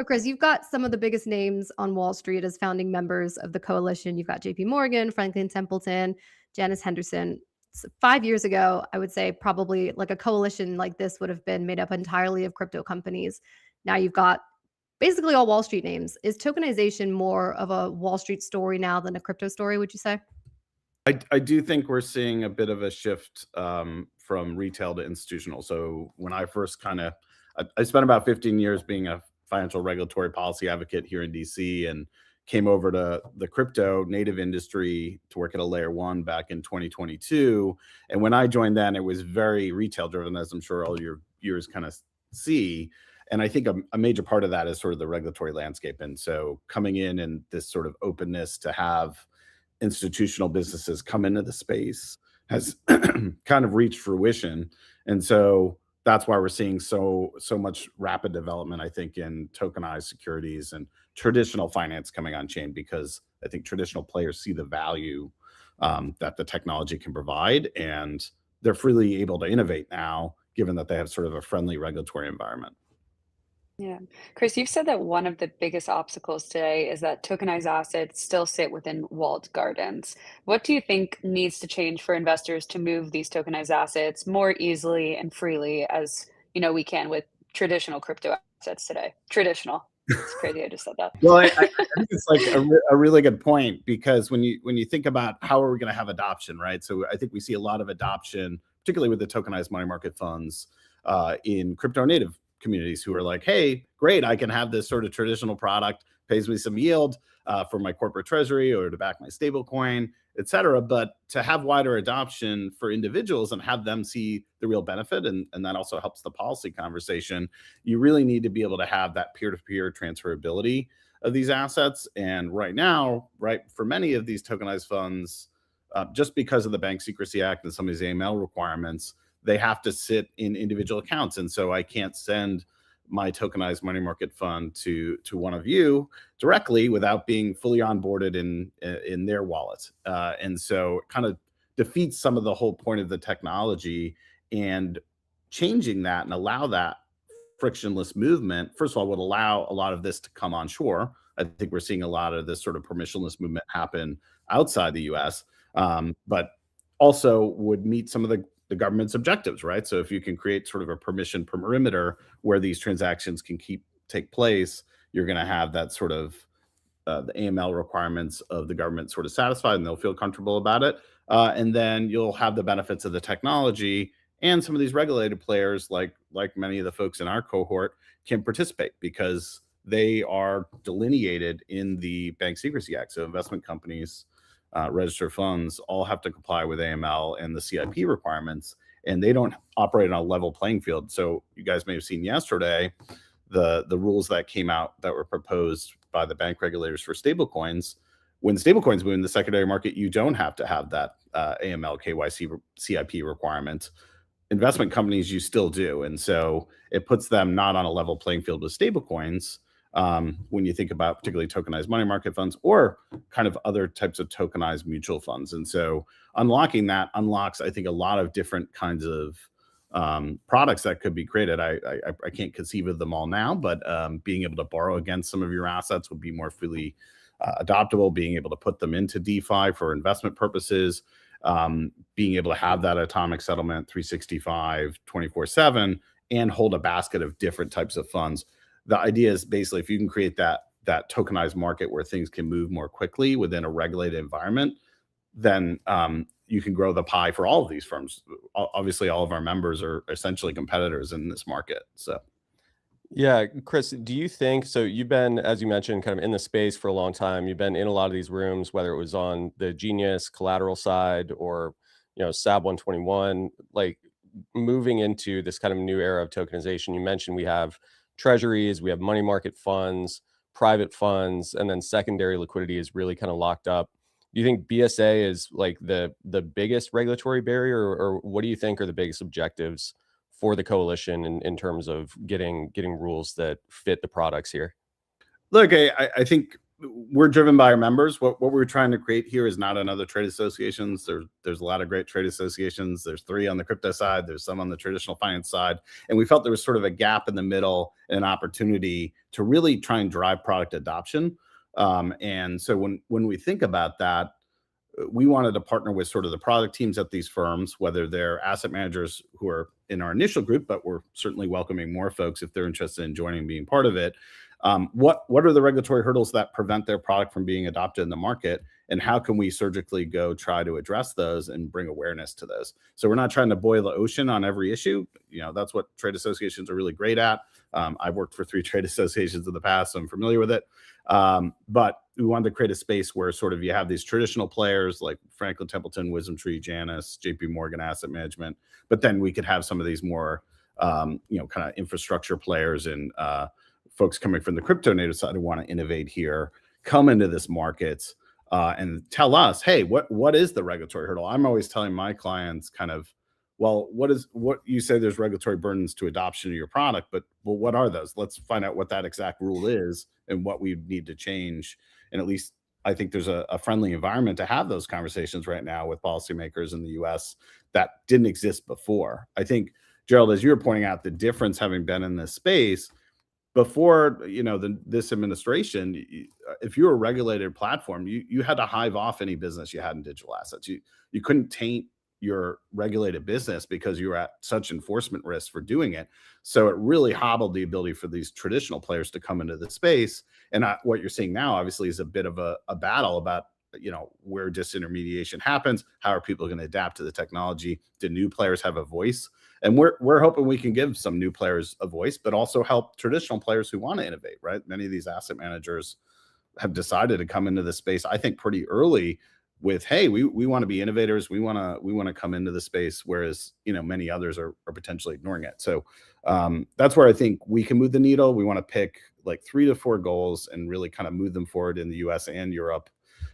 Chris, you've got some of the biggest names on Wall Street as founding members of the coalition. You've got JP Morgan, Franklin Templeton, Janice Henderson. So 5 years ago, I would say probably like a coalition like this would have been made up entirely of crypto companies. Now you've got basically all Wall Street names. Is tokenization more of a Wall Street story now than a crypto story, would you say? I do think we're seeing a bit of a shift from retail to institutional. So when I first I spent about 15 years being a financial regulatory policy advocate here in DC and came over to the crypto native industry to work at a layer one back in 2022. And when I joined then, it was very retail driven, as I'm sure all your viewers kind of see. And I think a major part of that is sort of the regulatory landscape. And so coming in and this sort of openness to have institutional businesses come into the space has kind of reached fruition. And so that's why we're seeing so much rapid development, I think, in tokenized securities and traditional finance coming on chain, because I think traditional players see the value that the technology can provide, and they're freely able to innovate now, given that they have sort of a friendly regulatory environment. Yeah. Chris, you've said that one of the biggest obstacles today is that tokenized assets still sit within walled gardens. What do you think needs to change for investors to move these tokenized assets more easily and freely as we can with traditional crypto assets today? Traditional. It's crazy I just said that. Well, I think it's like a really good point, because when you think about how are we going to have adoption, right? So I think we see a lot of adoption, particularly with the tokenized money market funds in crypto native communities who are like, hey, great, I can have this sort of traditional product, pays me some yield for my corporate treasury or to back my stable coin, et cetera. But to have wider adoption for individuals and have them see the real benefit, and that also helps the policy conversation, you really need to be able to have that peer-to-peer transferability of these assets. And right now, for many of these tokenized funds, just because of the Bank Secrecy Act and some of these AML requirements, they have to sit in individual accounts. And so I can't send my tokenized money market fund to one of you directly without being fully onboarded in their wallet. And so it kind of defeats some of the whole point of the technology, and changing that and allow that frictionless movement, first of all, would allow a lot of this to come onshore. I think we're seeing a lot of this sort of permissionless movement happen outside the US, but also would meet some of the government's objectives, right? So if you can create sort of a permission perimeter where these transactions can take place, you're going to have that sort of the AML requirements of the government sort of satisfied, and they'll feel comfortable about it. And then you'll have the benefits of the technology, and some of these regulated players, like many of the folks in our cohort, can participate because they are delineated in the Bank Secrecy Act. So investment companies, registered funds, all have to comply with AML and the CIP requirements, and they don't operate on a level playing field. So you guys may have seen yesterday the rules that came out that were proposed by the bank regulators for stablecoins. When stablecoins move in the secondary market, you don't have to have that AML KYC CIP requirement. Investment companies, you still do. And so it puts them not on a level playing field with stablecoins when you think about particularly tokenized money market funds or kind of other types of tokenized mutual funds. And so unlocking that unlocks, I think, a lot of different kinds of products that could be created. I can't conceive of them all now, but being able to borrow against some of your assets would be more freely adoptable, being able to put them into DeFi for investment purposes, being able to have that atomic settlement 365, 24/7, and hold a basket of different types of funds. The idea is basically if you can create that tokenized market where things can move more quickly within a regulated environment, then you can grow the pie for all of these firms. Obviously, all of our members are essentially competitors in this market. So, yeah, Chris, do you think, so you've been, as you mentioned, kind of in the space for a long time. You've been in a lot of these rooms, whether it was on the Genius collateral side or, SAB 121, like moving into this kind of new era of tokenization. You mentioned we have treasuries, we have money market funds, private funds, and then secondary liquidity is really kind of locked up. Do you think BSA is like the biggest regulatory barrier, or what do you think are the biggest objectives for the coalition in terms of getting rules that fit the products here? Look, I think we're driven by our members. What we're trying to create here is not another trade associations. There's a lot of great trade associations. There's 3 on the crypto side. There's some on the traditional finance side. And we felt there was sort of a gap in the middle, an opportunity to really try and drive product adoption. And so when we think about that, we wanted to partner with sort of the product teams at these firms, whether they're asset managers who are in our initial group, but we're certainly welcoming more folks if they're interested in joining and being part of it. What are the regulatory hurdles that prevent their product from being adopted in the market, and how can we surgically go try to address those and bring awareness to those? So we're not trying to boil the ocean on every issue. That's what trade associations are really great at. I've worked for 3 trade associations in the past, so I'm familiar with it. But we wanted to create a space where sort of you have these traditional players like Franklin Templeton, Wisdom Tree, Janus, JP Morgan Asset Management, but then we could have some of these more, kind of infrastructure players and folks coming from the crypto native side who want to innovate here, come into this market and tell us, hey, what is the regulatory hurdle? I'm always telling my clients kind of, well, what you say there's regulatory burdens to adoption of your product, but what are those? Let's find out what that exact rule is and what we need to change. And at least I think there's a friendly environment to have those conversations right now with policymakers in the US that didn't exist before. I think, Gerald, as you were pointing out, the difference having been in this space before, this administration, if you were a regulated platform, you had to hive off any business you had in digital assets. You couldn't taint your regulated business because you were at such enforcement risk for doing it. So it really hobbled the ability for these traditional players to come into the space. And what you're seeing now, obviously, is a bit of a battle about, where disintermediation happens. How are people going to adapt to the technology? Do new players have a voice? And we're hoping we can give some new players a voice, but also help traditional players who want to innovate, right? Many of these asset managers have decided to come into the space, I think, pretty early with, hey, we want to be innovators. We want to come into the space, whereas, many others are potentially ignoring it. So that's where I think we can move the needle. We want to pick like 3 to 4 goals and really kind of move them forward in the US and Europe.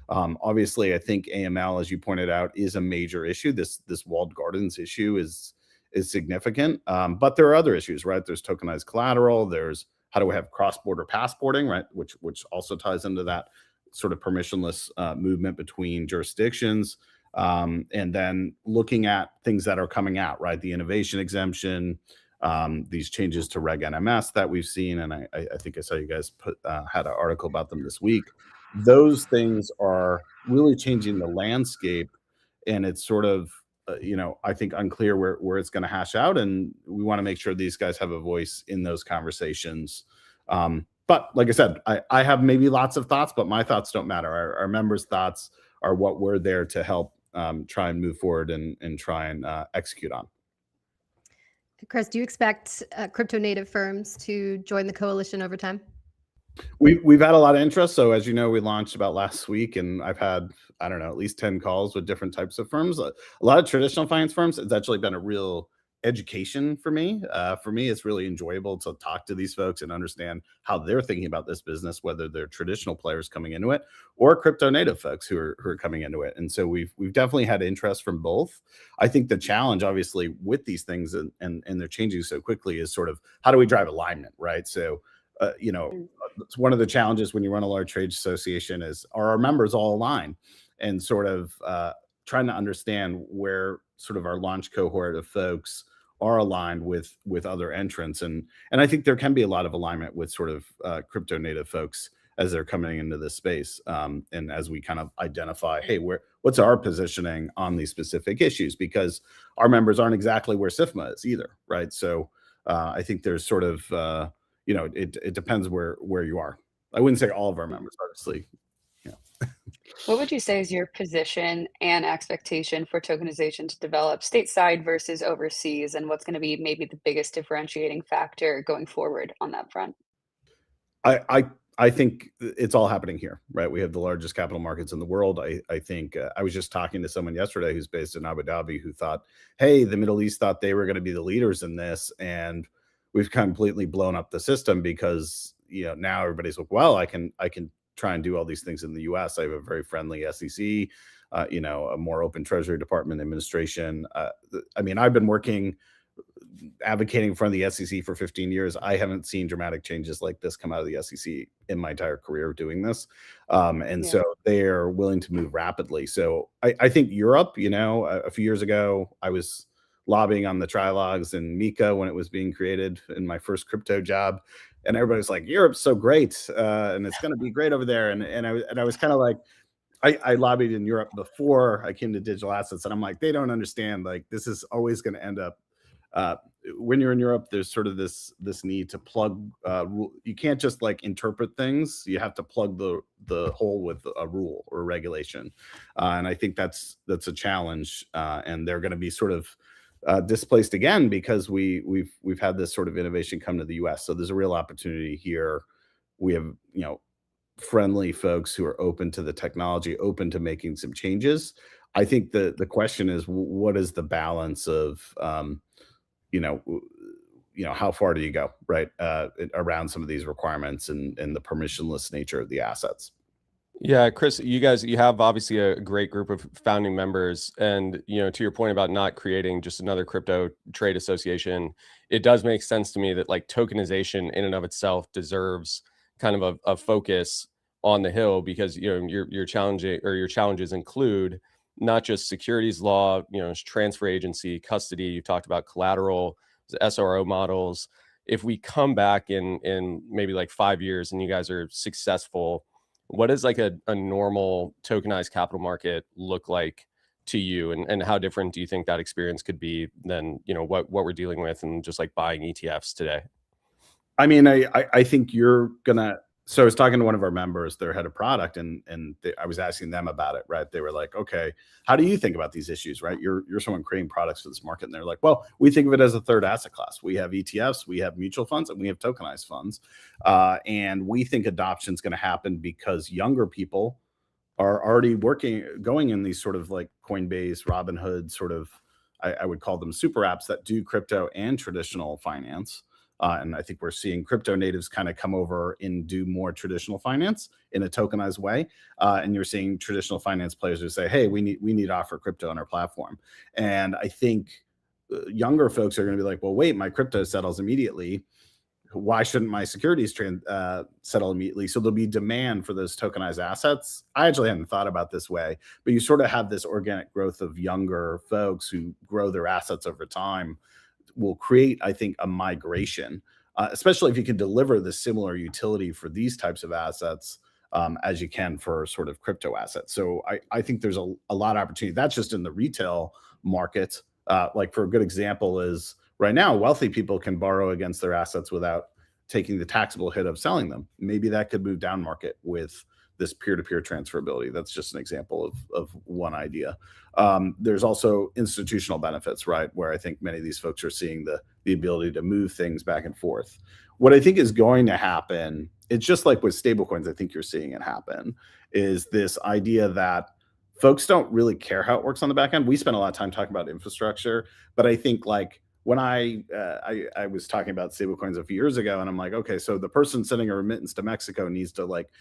Obviously, I think AML, as you pointed out, is a major issue. This walled gardens issue is significant, but there are other issues, right? There's tokenized collateral. There's how do we have cross-border passporting, right? Which also ties into that sort of permissionless movement between jurisdictions, and then looking at things that are coming out, right? The innovation exemption, these changes to Reg NMS that we've seen, and I think I saw you guys had an article about them this week. Those things are really changing the landscape, and it's sort of I think unclear where it's going to hash out, and we want to make sure these guys have a voice in those conversations. But like I said, I have maybe lots of thoughts, but my thoughts don't matter. Our members' thoughts are what we're there to help try and move forward and try and execute on. Chris, do you expect crypto native firms to join the coalition over time? We've had a lot of interest. So as you know, we launched about last week, and I've had, I don't know, at least 10 calls with different types of firms. A lot of traditional finance firms. It's actually been a real education for me. For me, it's really enjoyable to talk to these folks and understand how they're thinking about this business, whether they're traditional players coming into it or crypto native folks who are coming into it. And so we've definitely had interest from both. I think the challenge, obviously, with these things and they're changing so quickly is sort of how do we drive alignment, right? So it's one of the challenges when you run a large trade association is, are our members all aligned? And sort of trying to understand where sort of our launch cohort of folks are aligned with other entrants. And I think there can be a lot of alignment with sort of crypto native folks as they're coming into this space. And as we kind of identify, hey, what's our positioning on these specific issues? Because our members aren't exactly where SIFMA is either, right? So I think there's sort of, it depends where you are. I wouldn't say all of our members, obviously. What would you say is your position and expectation for tokenization to develop stateside versus overseas, and what's going to be maybe the biggest differentiating factor going forward on that front? I think it's all happening here, right? We have the largest capital markets in the world. I think I was just talking to someone yesterday who's based in Abu Dhabi who thought, hey, the Middle East thought they were going to be the leaders in this, and we've completely blown up the system because now everybody's like, well, I can try and do all these things in the US. I have a very friendly SEC, a more open Treasury Department administration. I mean, I've been advocating in front of the SEC for 15 years. I haven't seen dramatic changes like this come out of the SEC in my entire career doing this. So they're willing to move rapidly. So I think Europe, a few years ago, I was lobbying on the trilogues in MiCA when it was being created in my first crypto job. And everybody's like, Europe's so great, and it's going to be great over there. And I was kind of like, I lobbied in Europe before I came to digital assets, and I'm like, they don't understand. Like, this is always going to end up. When you're in Europe, there's sort of this need to plug. You can't just like interpret things. You have to plug the hole with a rule or a regulation, and I think that's a challenge. And they're going to be sort of displaced again because we've had this sort of innovation come to the US. So there's a real opportunity here. We have friendly folks who are open to the technology, open to making some changes. I think the question is, what is the balance of how far do you go, right, around some of these requirements and the permissionless nature of the assets. Yeah, Chris, you have obviously a great group of founding members, and to your point about not creating just another crypto trade association, it does make sense to me that like tokenization in and of itself deserves kind of a focus on the Hill, because your challenges include not just securities law, transfer agency, custody. You talked about collateral, SRO models. If we come back in maybe like 5 years and you guys are successful, what does like a normal tokenized capital market look like to you, and how different do you think that experience could be than what we're dealing with and just like buying ETFs today? I mean, I think you're gonna. So I was talking to one of our members, their head of product, and I was asking them about it, right? They were like, okay, how do you think about these issues, right? You're someone creating products for this market. And they're like, well, we think of it as a third asset class. We have ETFs, we have mutual funds, and we have tokenized funds. And we think adoption is going to happen because younger people are already going in these sort of like Coinbase, Robinhood, sort of, I would call them super apps that do crypto and traditional finance. And I think we're seeing crypto natives kind of come over and do more traditional finance in a tokenized way. And you're seeing traditional finance players who say, hey, we need to offer crypto on our platform. And I think younger folks are going to be like, well, wait, my crypto settles immediately. Why shouldn't my securities settle immediately? So there'll be demand for those tokenized assets. I actually hadn't thought about this way, but you sort of have this organic growth of younger folks who grow their assets over time will create, I think, a migration, especially if you can deliver the similar utility for these types of assets as you can for sort of crypto assets. So I think there's a lot of opportunity. That's just in the retail market. Like for a good example is right now, wealthy people can borrow against their assets without taking the taxable hit of selling them. Maybe that could move down market with this peer-to-peer transferability. That's just an example of one idea. There's also institutional benefits, right? Where I think many of these folks are seeing the ability to move things back and forth. What I think is going to happen, it's just like with stablecoins, I think you're seeing it happen, is this idea that folks don't really care how it works on the back end. We spend a lot of time talking about infrastructure, but I think like when I was talking about stablecoins a few years ago, and I'm like, okay, so the person sending a remittance to Mexico needs to like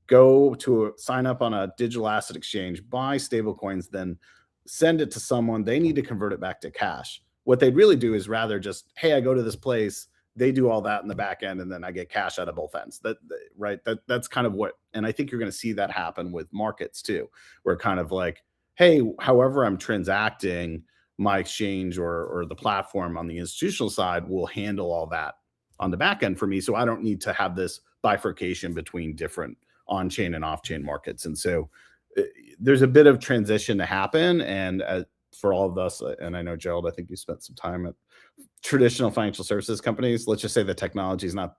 go to sign up on a digital asset exchange, buy stablecoins, then send it to someone. They need to convert it back to cash. What they'd really do is rather just, hey, I go to this place, they do all that in the back end, and then I get cash out of both ends. That's kind of what, and I think you're going to see that happen with markets too, where kind of like, hey, however I'm transacting, my exchange or the platform on the institutional side will handle all that on the back end for me, so I don't need to have this bifurcation between different on-chain and off-chain markets. And so there's a bit of transition to happen. And for all of us, and I know, Gerald, I think you spent some time at traditional financial services companies. Let's just say the technology is not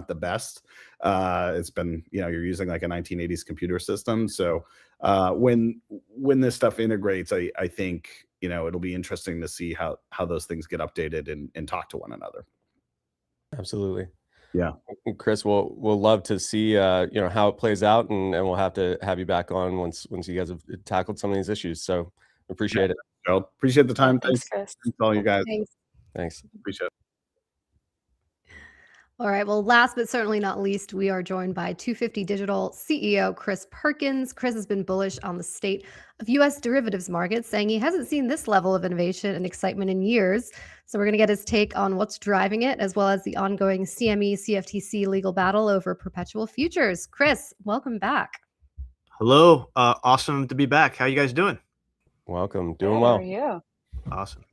the best. It's been, you're using like a 1980s computer system. So when this stuff integrates, I think, it'll be interesting to see how those things get updated and talk to one another. Absolutely. Yeah. Chris, we'll love to see how it plays out, and we'll have to have you back on once you guys have tackled some of these issues. So appreciate it. Gerald, appreciate the time. Thanks, Chris. Thanks all you guys. Thanks. Appreciate it. All right. Well, last but certainly not least, we are joined by 250 Digital CEO Chris Perkins. Chris has been bullish on the state of U.S. derivatives markets, saying he hasn't seen this level of innovation and excitement in years. So we're going to get his take on what's driving it, as well as the ongoing CME CFTC legal battle over perpetual futures. Chris, welcome back. Hello. Awesome to be back. How you guys doing? Welcome. Doing How well. are you? Awesome.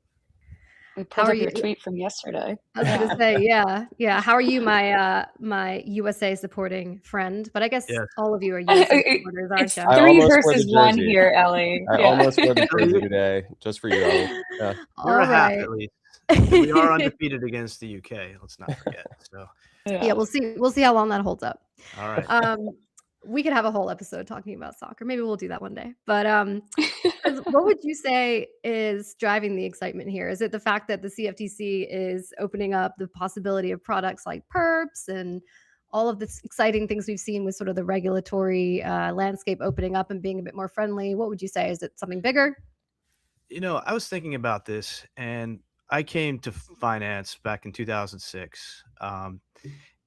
We pulled up your tweet from yesterday. I was going to say, yeah. How are you, my USA supporting friend? But I guess all of you are USA supporters, aren't you? It's 3 versus 1 here, Ellie. I almost wore the jersey today, just for you, Ellie. Yeah. You're a half at least. We are undefeated against the UK. Let's not forget. So yeah, we'll see. We'll see how long that holds up. All right. We could have a whole episode talking about soccer. Maybe we'll do that one day. But what would you say is driving the excitement here? Is it the fact that the CFTC is opening up the possibility of products like perps and all of the exciting things we've seen with sort of the regulatory landscape opening up and being a bit more friendly? What would you say? Is it something bigger? I was thinking about this, and I came to finance back in 2006.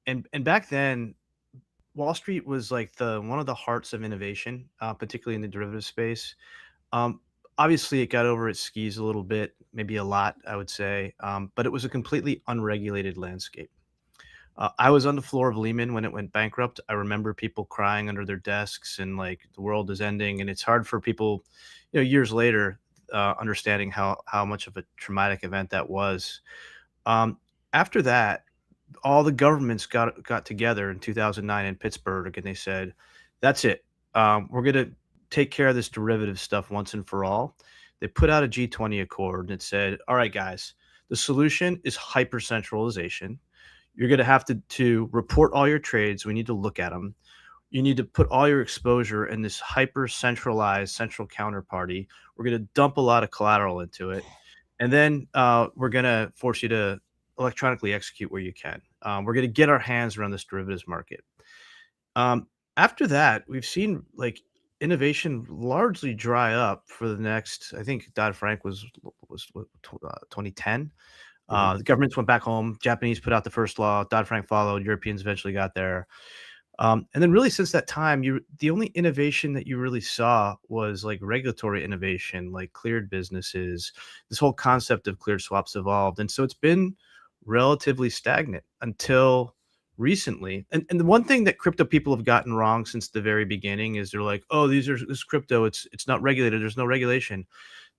And back then, Wall Street was like one of the hearts of innovation, particularly in the derivative space. Obviously, it got over its skis a little bit, maybe a lot, I would say, but it was a completely unregulated landscape. I was on the floor of Lehman when it went bankrupt. I remember people crying under their desks and like the world is ending. And it's hard for people, years later, understanding how much of a traumatic event that was. After that, all the governments got together in 2009 in Pittsburgh, and they said, that's it. We're going to take care of this derivative stuff once and for all. They put out a G20 accord, and it said, all right, guys, the solution is hyper centralization. You're going to have to report all your trades. We need to look at them. You need to put all your exposure in this hyper centralized central counterparty. We're going to dump a lot of collateral into it. And then we're going to force you to electronically execute where you can. We're going to get our hands around this derivatives market. After that, we've seen like innovation largely dry up for the next, I think Dodd-Frank was 2010. The governments went back home. Japanese put out the first law. Dodd-Frank followed. Europeans eventually got there. And then really since that time, the only innovation that you really saw was like regulatory innovation, like cleared businesses. This whole concept of cleared swaps evolved. And so it's been relatively stagnant until recently. And the one thing that crypto people have gotten wrong since the very beginning is they're like, oh, this crypto, it's not regulated. There's no regulation.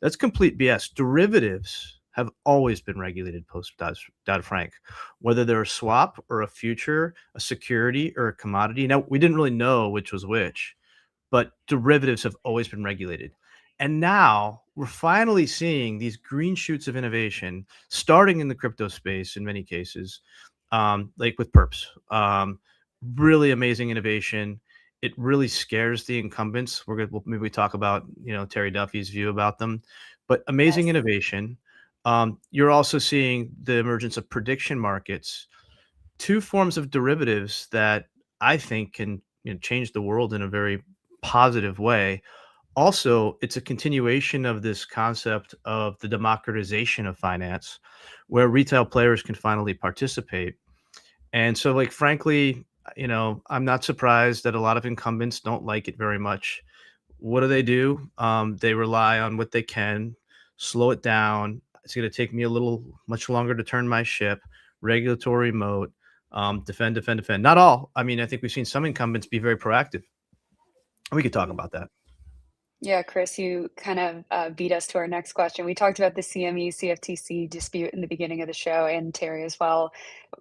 That's complete BS. Derivatives have always been regulated post Dodd-Frank, whether they're a swap or a future, a security or a commodity. Now, we didn't really know which was which, but derivatives have always been regulated. And now we're finally seeing these green shoots of innovation starting in the crypto space in many cases. like with perps. Really amazing innovation. It really scares the incumbents. We'll maybe talk about, Terry Duffy's view about them, but amazing Yes. innovation. You're also seeing the emergence of prediction markets, two forms of derivatives that I think can change the world in a very positive way. Also, it's a continuation of this concept of the democratization of finance, where retail players can finally participate. And so, like, frankly, I'm not surprised that a lot of incumbents don't like it very much. What do? They rely on what they can, slow it down. It's going to take me a little much longer to turn my ship, regulatory moat, defend, defend, defend. Not all. I mean, I think we've seen some incumbents be very proactive. We could talk about that. Yeah, Chris, you kind of beat us to our next question. We talked about the CME CFTC dispute in the beginning of the show, and Terry as well.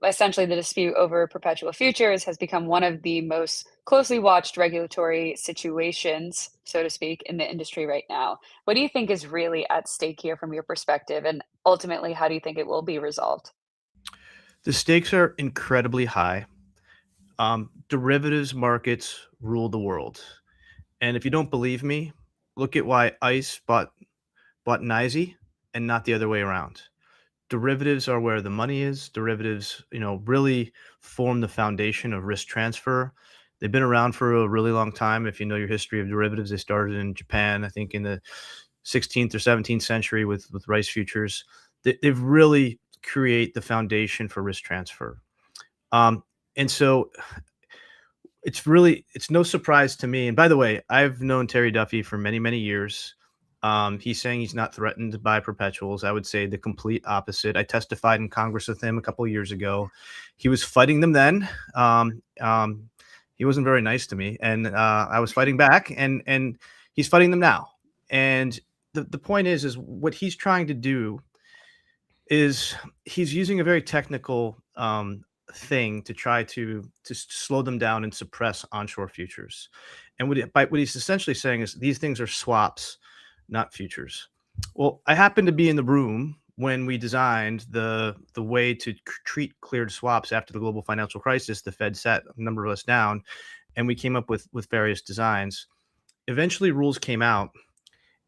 Essentially, the dispute over perpetual futures has become one of the most closely watched regulatory situations, so to speak, in the industry right now. What do you think is really at stake here from your perspective? And ultimately, how do you think it will be resolved? The stakes are incredibly high. Derivatives markets rule the world. And if you don't believe me, look at why ICE bought NYSE and not the other way around. Derivatives are where the money is. Derivatives, really form the foundation of risk transfer. They've been around for a really long time. If you know your history of derivatives, they started in Japan, I think in the 16th or 17th century with rice futures. They've really create the foundation for risk transfer. And so it's no surprise to me. And by the way, I've known Terry Duffy for many, many years. He's saying he's not threatened by perpetuals. I would say the complete opposite. I testified in Congress with him a couple of years ago. He was fighting them then. He wasn't very nice to me, and I was fighting back, and he's fighting them now. And the point is what he's trying to do is he's using a very technical thing to try to slow them down and suppress onshore futures. And what he's essentially saying is these things are swaps, not futures. Well, I happened to be in the room when we designed the way to treat cleared swaps after the global financial crisis. The Fed sat a number of us down, and we came up with various designs. Eventually, rules came out,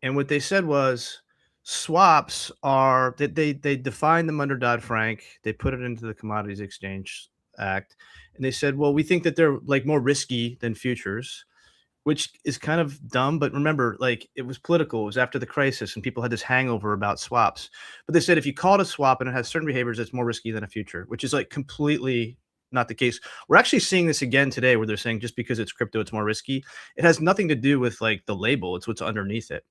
and what they said was swaps are that they defined them under Dodd-Frank. They put it into the Commodities Exchange Act, and they said, well, we think that they're like more risky than futures, which is kind of dumb. But remember, like, it was political. It was after the crisis, and people had this hangover about swaps. But they said if you call it a swap and it has certain behaviors, it's more risky than a future, which is like completely not the case. We're actually seeing this again today, where they're saying just because it's crypto, it's more risky. It has nothing to do with like the label. It's what's underneath it.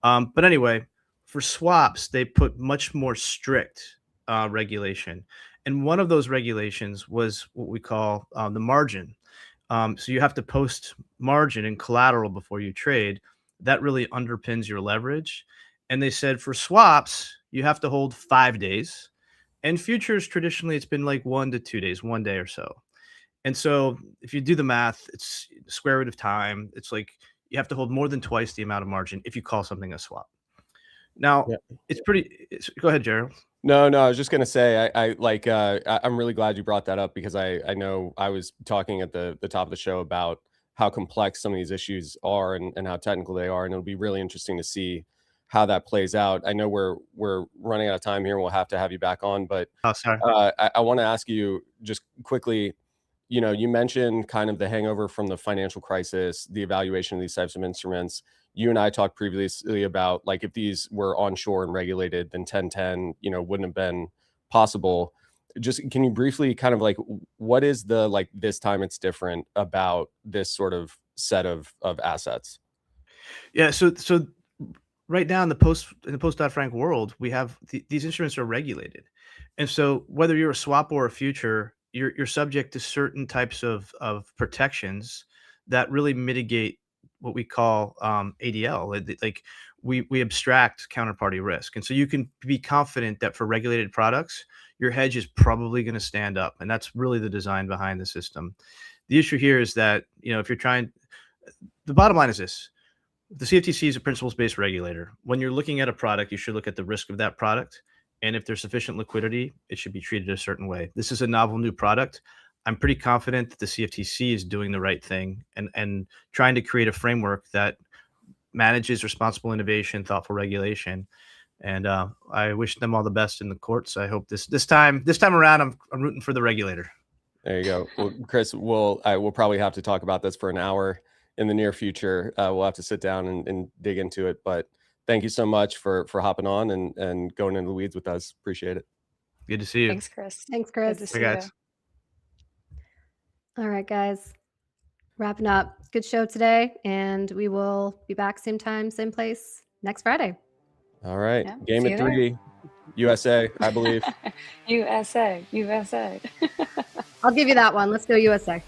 But anyway, for swaps, they put much more strict regulation. And one of those regulations was what we call the margin. So you have to post margin and collateral before you trade. That really underpins your leverage. And they said for swaps, you have to hold 5 days. And futures, traditionally, it's been like 1 to 2 days, 1 day or so. And so if you do the math, it's the square root of time. It's like you have to hold more than twice the amount of margin if you call something a swap. Now, go ahead, Gerald. No, I was just gonna say I'm really glad you brought that up, because I know I was talking at the top of the show about how complex some of these issues are and how technical they are, and it'll be really interesting to see how that plays out. I know we're running out of time here, and we'll have to have you back on, but sorry. I want to ask you just quickly. You mentioned kind of the hangover from the financial crisis, the evaluation of these types of instruments. You and I talked previously about, like, if these were onshore and regulated, then 1010, wouldn't have been possible. Just can you briefly kind of like, what is the, like, this time it's different about this sort of set of assets? Yeah. So right now in the post Dodd-Frank world, we have these instruments are regulated. And so whether you're a swap or a future, you're subject to certain types of protections that really mitigate what we call ADL. Like we abstract counterparty risk. And so you can be confident that for regulated products, your hedge is probably going to stand up. And that's really the design behind the system. The issue here is that, if you're trying, the bottom line is this: the CFTC is a principles-based regulator. When you're looking at a product, you should look at the risk of that product And if there's sufficient liquidity, it should be treated a certain way. This is a novel new product. I'm pretty confident that the CFTC is doing the right thing and trying to create a framework that manages responsible innovation, thoughtful regulation. And I wish them all the best in the courts. I hope this time around, I'm rooting for the regulator. There you go. Well, Chris, we'll probably have to talk about this for an hour in the near future. We'll have to sit down and dig into it. But thank you so much for hopping on and going into the weeds with us. Appreciate it. Good to see you. Thanks, Chris. Thanks, Chris. Good to see Hey, guys. All right, guys. Wrapping up. Good show today, and we will be back same time, same place next Friday. All right. Yeah, Game see at you 3, USA, I believe. USA. I'll give you that one. Let's go USA.